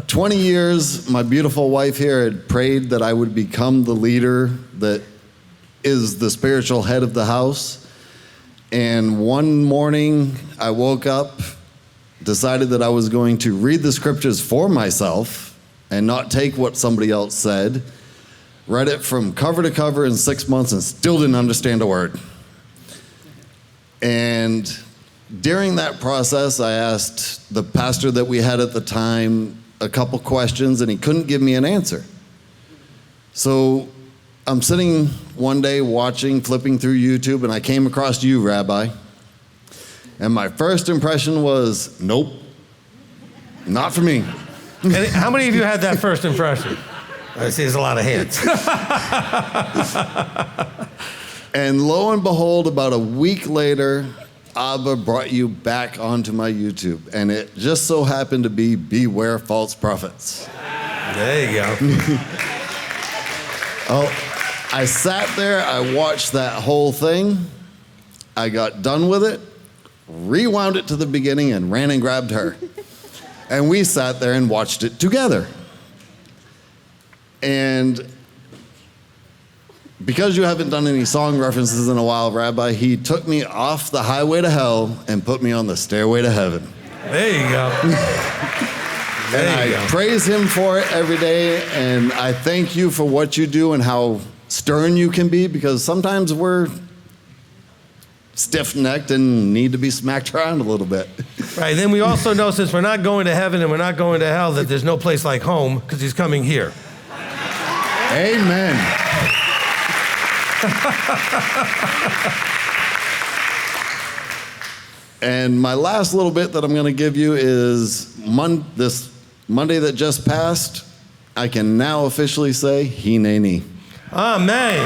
20 years, my beautiful wife here had prayed that I would become the leader that is the spiritual head of the house. And one morning, I woke up, decided that I was going to read the scriptures for myself and not take what somebody else said. Read it from cover to cover in 6 months and still didn't understand a word. And during that process, I asked the pastor that we had at the time a couple questions, and he couldn't give me an answer. So I'm sitting one day flipping through YouTube, and I came across you, Rabbi. And my first impression was, nope, not for me. And how many of you had that first impression? I see there's a lot of hands. And lo and behold, about a week later, Abba brought you back onto my YouTube. And it just so happened to be Beware False Prophets. There you go. Oh, I sat there, I watched that whole thing. I got done with it, rewound it to the beginning, and ran and grabbed her. And we sat there and watched it together. And because you haven't done any song references in a while, Rabbi, he took me off the highway to hell and put me on the stairway to heaven. There you go. And I praise him for it every day, and I thank you for what you do and how stern you can be, because sometimes we're stiff-necked and need to be smacked around a little bit. Right, then we also know, since we're not going to heaven and we're not going to hell, that there's no place like home, because he's coming here. Amen. And my last little bit that I'm going to give you is this Monday that just passed, I can now officially say, Hineni. Amen.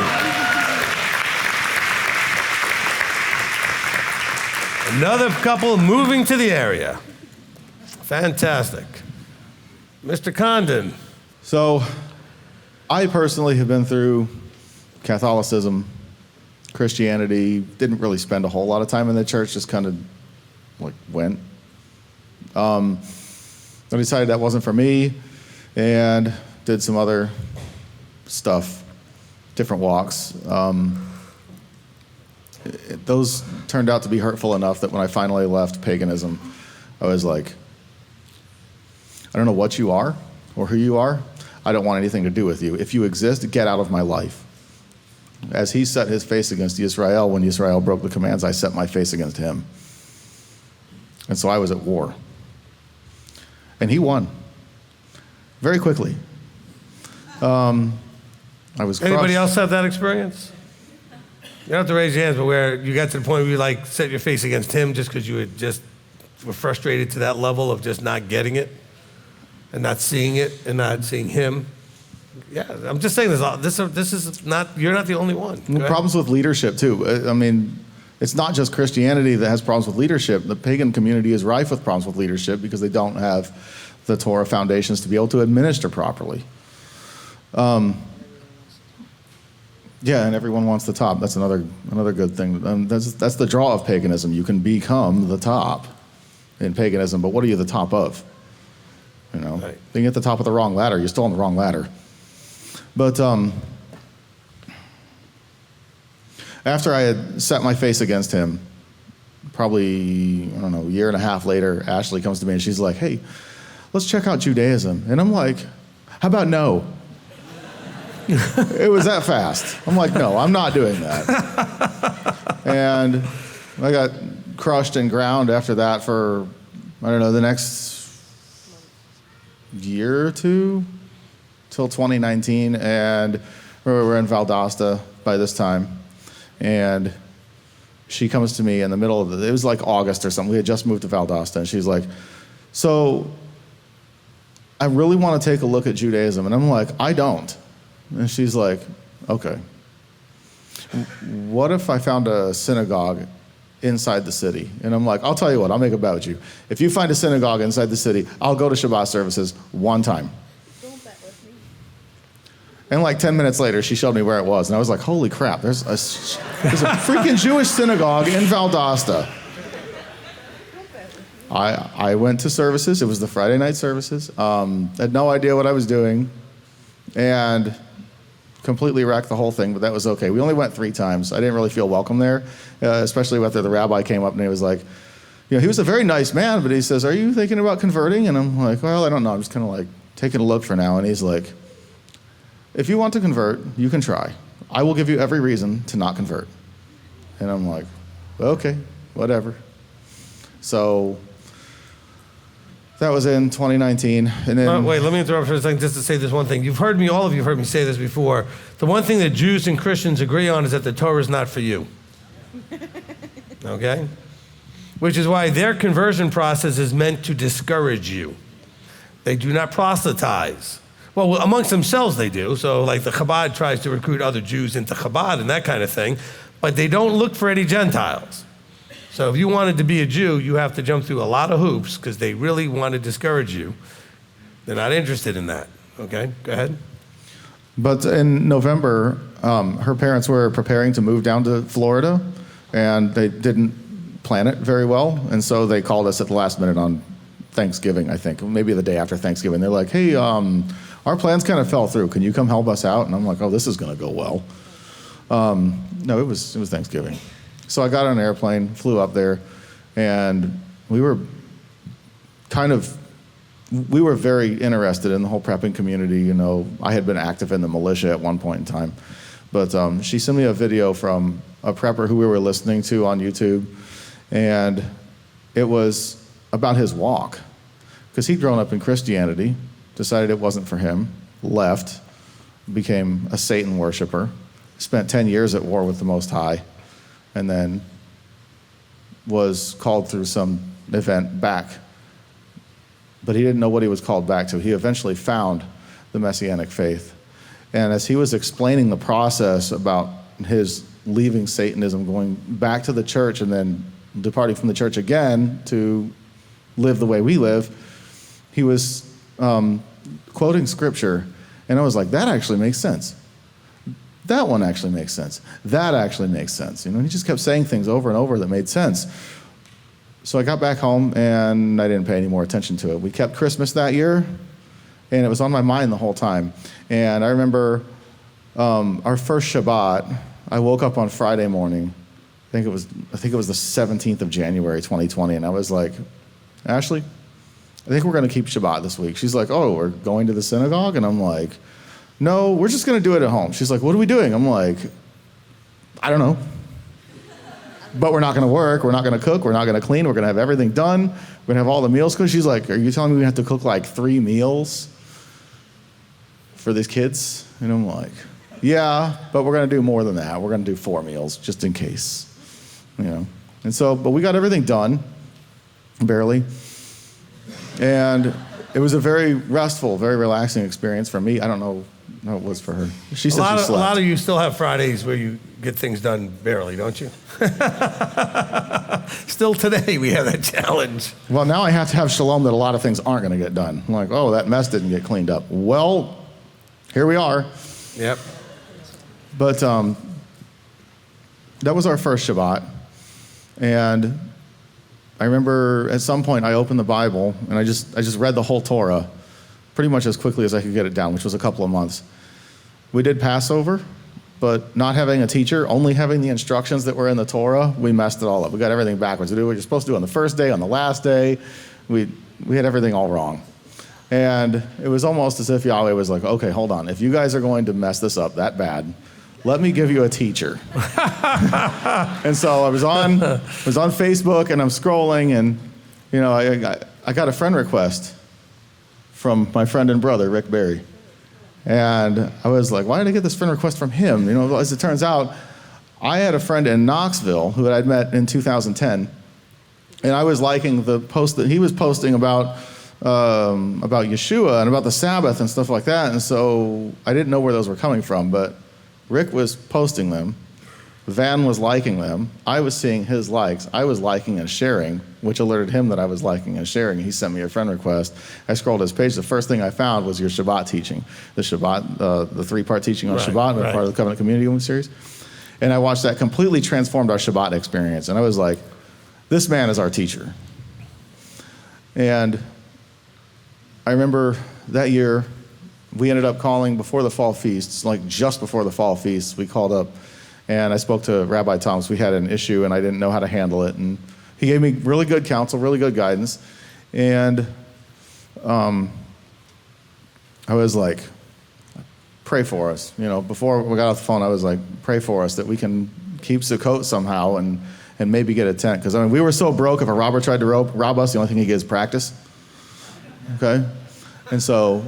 Another couple moving to the area. Fantastic. Mr. Condon. So, I personally have been through Catholicism, Christianity, didn't really spend a whole lot of time in the church, just kind of went. I decided that wasn't for me and did some other stuff, different walks. Those turned out to be hurtful enough that when I finally left paganism, I was like, I don't know what you are or who you are. I don't want anything to do with you. If you exist, get out of my life. As he set his face against Israel, when Israel broke the commands, I set my face against him. And so I was at war. And he won. Very quickly. I was crushed. Anybody else have that experience? You don't have to raise your hands, but where you got to the point where you set your face against him just because you were frustrated to that level of just not getting it and not seeing it and not seeing him. Yeah, I'm just saying this is not, you're not the only one. Problems with leadership too. I mean, it's not just Christianity that has problems with leadership. The pagan community is rife with problems with leadership because they don't have the Torah foundations to be able to administer properly. Yeah, and everyone wants the top. That's another good thing. That's the draw of paganism. You can become the top in paganism, but what are you the top of? You know, right. Being at the top of the wrong ladder, you're still on the wrong ladder. But after I had set my face against him, probably, I don't know, a year and a half later, Ashley comes to me and she's like, hey, let's check out Judaism. And I'm like, how about no? It was that fast. I'm like, no, I'm not doing that. And I got crushed and ground after that for, I don't know, the next year or two till 2019. And we were in Valdosta by this time. And she comes to me in the middle of it was like August or something. We had just moved to Valdosta. And she's like, so I really want to take a look at Judaism. And I'm like, I don't. And she's like, okay. what if I found a synagogue inside the city? And I'm like, I'll tell you what, I'll make a bet with you. If you find a synagogue inside the city, I'll go to Shabbat services one time. Don't bet with me. And like 10 minutes later, she showed me where it was. And I was like, holy crap, there's a freaking Jewish synagogue in Valdosta. I went to services. It was the Friday night services. Had no idea what I was doing. And completely wrecked the whole thing, but that was okay. We only went 3 times. I didn't really feel welcome there, especially after the rabbi came up and he was like, he was a very nice man, but he says, are you thinking about converting? And I'm like, well, I don't know. I'm just kind of like taking a look for now. And he's like, if you want to convert, you can try. I will give you every reason to not convert. And I'm like, okay, whatever. So that was in 2019. And then Wait, let me interrupt for a second just to say this one thing. All of you have heard me say this before. The one thing that Jews and Christians agree on is that the Torah is not for you. Okay? Which is why their conversion process is meant to discourage you. They do not proselytize. Well, amongst themselves they do. So like the Chabad tries to recruit other Jews into Chabad and that kind of thing. But they don't look for any Gentiles. So if you wanted to be a Jew, you have to jump through a lot of hoops because they really want to discourage you. They're not interested in that. Okay, go ahead. But in November, her parents were preparing to move down to Florida, and they didn't plan it very well. And so they called us at the last minute on Thanksgiving, I think, maybe the day after Thanksgiving. They're like, hey, our plans kind of fell through. Can you come help us out? And I'm like, oh, this is going to go well. No, it was Thanksgiving. So I got on an airplane, flew up there, and we were very interested in the whole prepping community. I had been active in the militia at one point in time. But she sent me a video from a prepper who we were listening to on YouTube, and it was about his walk. Because he'd grown up in Christianity, decided it wasn't for him, left, became a Satan worshiper, spent 10 years at war with the Most High, and then was called through some event back. But he didn't know what he was called back to. He eventually found the Messianic faith. And as he was explaining the process about his leaving Satanism, going back to the church and then departing from the church again to live the way we live, he was quoting scripture. And I was like, that actually makes sense. That one actually makes sense. That actually makes sense. He just kept saying things over and over that made sense. So I got back home and I didn't pay any more attention to it. We kept Christmas that year, and it was on my mind the whole time. And I remember our first Shabbat, I woke up on Friday morning. I think it was the 17th of January, 2020, and I was like, Ashley, I think we're going to keep Shabbat this week. She's like, oh, we're going to the synagogue? And I'm like, no, we're just going to do it at home. She's like, what are we doing? I'm like, I don't know. But we're not going to work. We're not going to cook. We're not going to clean. We're going to have everything done. We're going to have all the meals cooked. She's like, are you telling me we have to cook like 3 meals for these kids? And I'm like, yeah, but we're going to do more than that. We're going to do 4 meals just in case. And so, but we got everything done, barely. And it was a very restful, very relaxing experience for me. I don't know how it was for her. She said she slept. A lot of you still have Fridays where you get things done barely, don't you? Still today we have that challenge. Well, now I have to have shalom that a lot of things aren't going to get done. I'm like, oh, that mess didn't get cleaned up. Well, here we are. Yep. But that was our first Shabbat. And I remember at some point I opened the Bible and I just read the whole Torah pretty much as quickly as I could get it down, which was a couple of months. We did Passover, but not having a teacher, only having the instructions that were in the Torah, we messed it all up. We got everything backwards. We did what you're supposed to do on the first day, on the last day. We had everything all wrong. And it was almost as if Yahweh was like, okay, hold on. If you guys are going to mess this up that bad, let me give you a teacher. And so I was on Facebook and I'm scrolling and, I got a friend request from my friend and brother, Rick Berry. And I was like, why did I get this friend request from him? As it turns out, I had a friend in Knoxville who I'd met in 2010. And I was liking the post that he was posting about Yeshua and about the Sabbath and stuff like that. And so I didn't know where those were coming from, but Rick was posting them. Van was liking them. I was seeing his likes. I was liking and sharing, which alerted him that I was liking and sharing. He sent me a friend request. I scrolled his page. The first thing I found was your Shabbat teaching, the 3-part teaching on Shabbat, part of the Covenant Community series. And I watched that completely transformed our Shabbat experience. And I was like, this man is our teacher. And I remember that year, we ended up calling before the fall feasts, like just before the fall feasts, we called up and I spoke to Rabbi Thomas. We had an issue and I didn't know how to handle it. And he gave me really good counsel, really good guidance. And I was like, pray for us. You know, before we got off the phone, I was like, pray for us that we can keep Sukkot somehow and maybe get a tent. Because, I mean, we were so broke, if a robber tried to rob us, the only thing he gets is practice. Okay? And so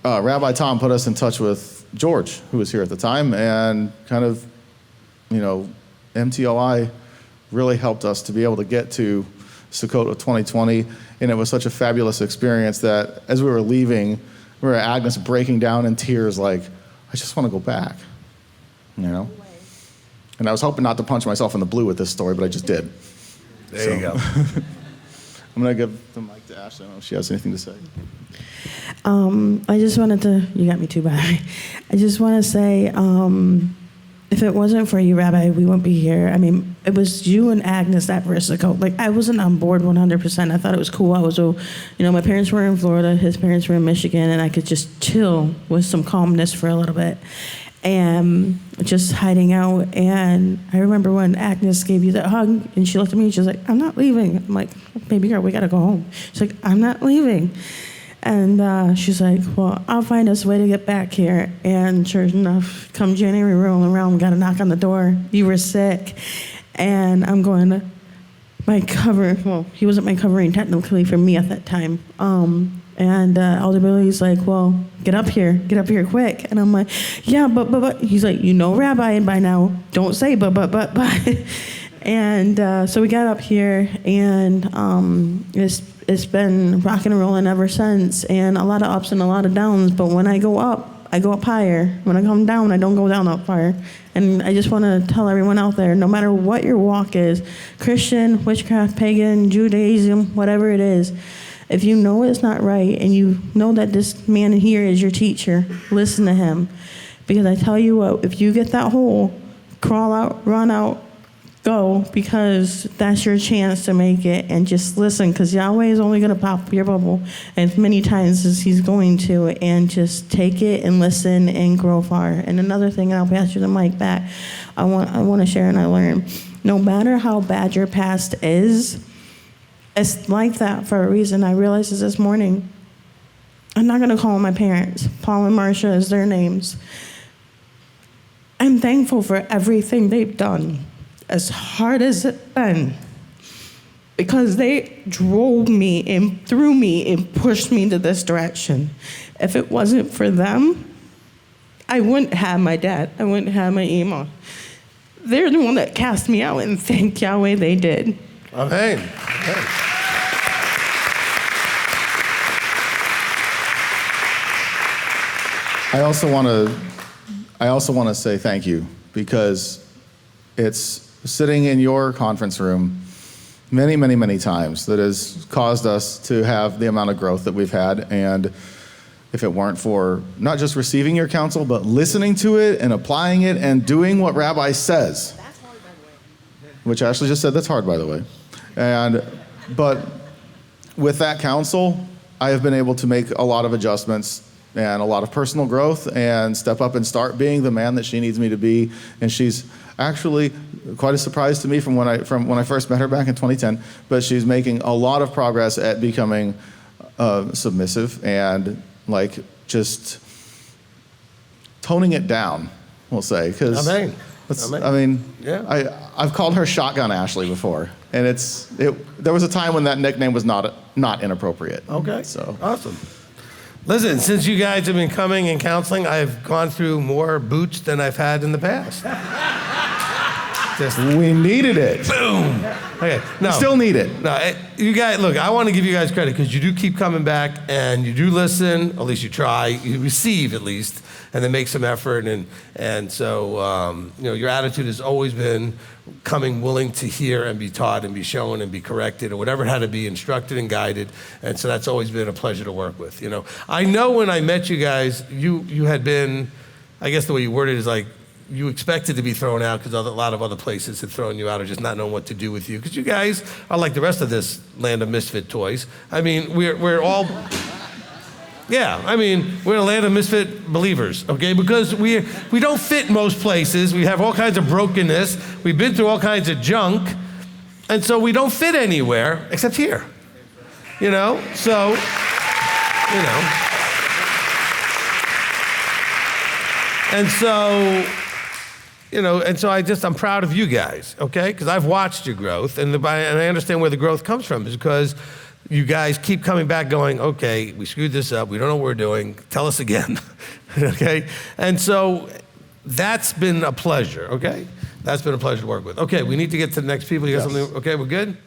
Rabbi Tom put us in touch with George, who was here at the time, and kind of, you know, m.t.o.i. really helped us to be able to get to Sukkot of 2020, and it was such a fabulous experience that as we were leaving, we were Agnes breaking down in tears like, I just want to go back, you know? And I was hoping not to punch myself in the blue with this story, but I just did. There you go. I'm going to give the mic to Ashley. I don't know if she has anything to say. I just wanted to, you got me too bad. I just want to say, if it wasn't for you, Rabbi, we wouldn't be here. I mean, it was you and Agnes that first ago. Like, I wasn't on board 100%. I thought it was cool. I was, you know, my parents were in Florida, his parents were in Michigan, and I could just chill with some calmness for a little bit. And just hiding out. And I remember when Agnes gave you that hug, and she looked at me, and she was like, I'm not leaving. I'm like, baby girl, we got to go home. She's like, I'm not leaving. And she's like, well, I'll find us a way to get back here. And sure enough, come January rolling around, got a knock on the door. You were sick. And I'm going, my cover, well, he wasn't my covering technically for me at that time. And Elder Billy's like, well, get up here quick. And I'm like, yeah, but. He's like, you know Rabbi by now, don't say but. And so we got up here, and it's been rocking and rolling ever since, and a lot of ups and a lot of downs. But when I go up higher. When I come down, I don't go down up higher. And I just want to tell everyone out there, no matter what your walk is, Christian, witchcraft, pagan, Judaism, whatever it is, if you know it's not right and you know that this man here is your teacher, listen to him. Because I tell you what, if you get that hole, crawl out, run out, go, because that's your chance to make it. And just listen, because Yahweh is only going to pop your bubble as many times as he's going to, and just take it and listen and grow far. And another thing, and I'll pass you the mic back, I want to share and I learned. No matter how bad your past is, it's like that for a reason. I realized this morning. I'm not going to call my parents. Paul and Marcia is their names. I'm thankful for everything they've done, as hard as it's been, because they drove me and threw me and pushed me to this direction. If it wasn't for them, I wouldn't have my dad. I wouldn't have my Ima. They're the one that cast me out, and thank Yahweh they did. Amen. Amen. I also want to say thank you, because it's sitting in your conference room many, many, many times that has caused us to have the amount of growth that we've had. And if it weren't for not just receiving your counsel, but listening to it and applying it and doing what Rabbi says. That's hard, by the way. Which Ashley just said, that's hard, by the way. But with that counsel, I have been able to make a lot of adjustments and a lot of personal growth and step up and start being the man that she needs me to be. And she's actually quite a surprise to me from when I first met her back in 2010, but she's making a lot of progress at becoming submissive and like just toning it down, we'll say. Because Amen. I mean, yeah. I've called her Shotgun Ashley before, and there was a time when that nickname was not inappropriate. Okay. So awesome. Listen, since you guys have been coming and counseling, I've gone through more boots than I've had in the past. We needed it. Boom. Okay. No. Still need it. No, you guys, look, I want to give you guys credit because you do keep coming back and you do listen, at least you try, you receive at least, then make some effort. And so, your attitude has always been coming willing to hear and be taught and be shown and be corrected or whatever it had to be, instructed and guided. And so that's always been a pleasure to work with. I know when I met you guys, you had been, I guess the way you worded it is like, you expected to be thrown out because a lot of other places had thrown you out or just not knowing what to do with you. Because you guys are like the rest of this land of misfit toys. I mean, we're all, yeah, I mean, we're a land of misfit believers, okay? Because we don't fit most places. We have all kinds of brokenness. We've been through all kinds of junk. And so we don't fit anywhere except here, So, And so, I'm proud of you guys, okay? Because I've watched your growth, and I understand where the growth comes from, is because you guys keep coming back going, okay, we screwed this up, we don't know what we're doing, tell us again, okay? And so that's been a pleasure, okay? That's been a pleasure to work with. Okay, we need to get to the next people. You got something? Okay, we're good?